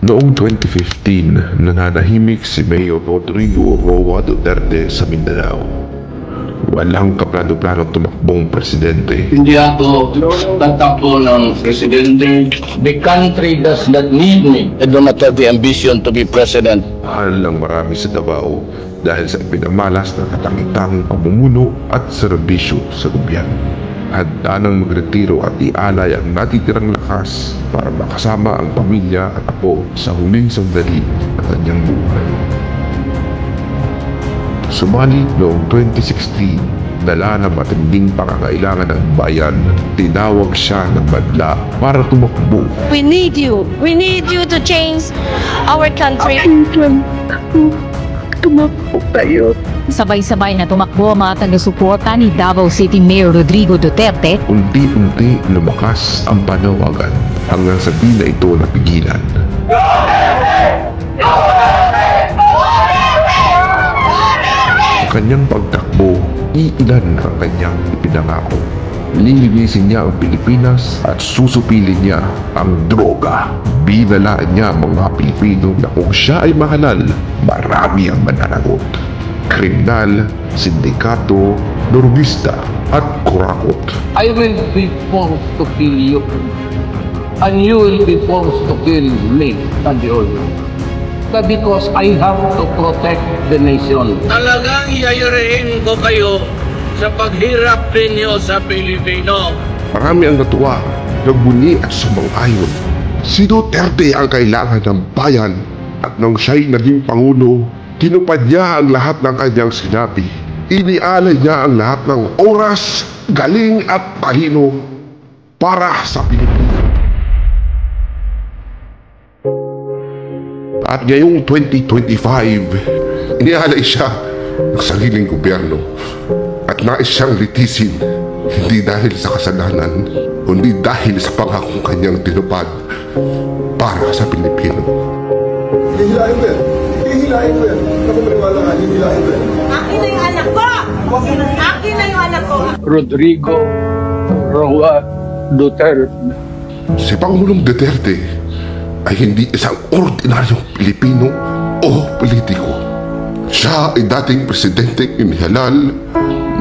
Noong 2015, nananahimik si Mayor Rodrigo Roa Duterte sa Mindanao. Walang kaplano-planong tumakbong presidente. Hindi ako tatakbo ng presidente. The country does not need me. I do not have the ambition to be president. Mahal lang marami sa Davao dahil sa pinamalas na katangitang pamumuno at serbisyo sa gobyerno. Handa nang magretiro at ialay ang natitirang lakas para makasama ang pamilya at apo sa huling sandali ng kanyang buhay. Subalit noong 2016, dala ng matinding pangangailangan ng bayan, tinawag siya ng madla para tumakbo. We need you. We need you to change our country. Tumakbo kayo. Sabay-sabay na tumakbo ang mga taga-suporta ni Davao City Mayor Rodrigo Duterte. Unti-unti lumakas ang panawagan hanggang sa di na ito napigilan. Sa kanyang pagtakbo, iilan ang kanyang ipinangako. Lilinisin niya ang Pilipinas at susupilin niya ang droga. Binalaan niya mga Pilipino na kung siya ay mahalal, marami ang mananagot. Kriminal, sindikato, drogista at kurakot. I will be forced to kill you. And you will be forced to kill me and the other. Because I have to protect the nation. Talagang yayarihin ko kayo sa paghirap ninyo sa Pilipino. Marami ang natuwa, nagbuni at sumang-ayon. Si Duterte ang kailangan ng bayan at nang siya'y naging Pangulo, tinupad niya ang lahat ng kanyang sinabi. Inialay niya ang lahat ng oras, galing at talino para sa Pilipinas. At ngayong 2025, inialay siya ng sariling gobyerno at nais siyang litisin, hindi dahil sa kasalanan, kundi dahil sa pangakong kanyang tinupad para sa Pilipino. Hihilahin ko yan. Hihilahin ko yan. Ako maniwala ka, hihilahin ko yan. Akin na yung anak ko! Akin na yung anak ko! Rodrigo Roa Duterte. Si Pangulong Duterte ay hindi isang ordinaryong Pilipino o politiko. Siya ay dating presidenteng inihalal,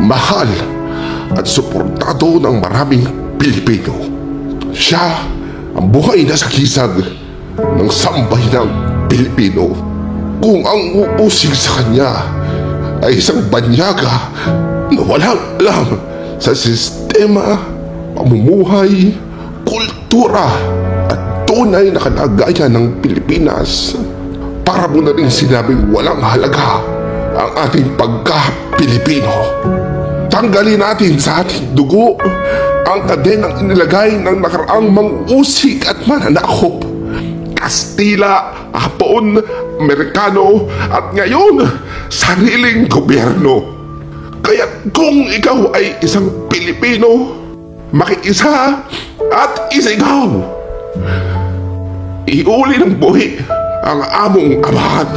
mahal at suportado ng maraming Pilipino. Siya ang buhay na sakisag ng sambayanang Pilipino. Kung ang uusig sa kanya ay isang banyaga na walang alam sa sistema, pamumuhay, kultura at tunay na kalagayan ng Pilipinas, para mo na rin sinabing walang halaga ang ating pagka-Pilipino. Tanggalin natin sa ating dugo ang kadenang inilagay ng nakaraang mang-usig at mananakop. Kastila, Hapon, Amerikano at ngayon, sariling gobyerno. Kaya kung ikaw ay isang Pilipino, makiisa at isigaw. Iuli ng buhi ang among amahan.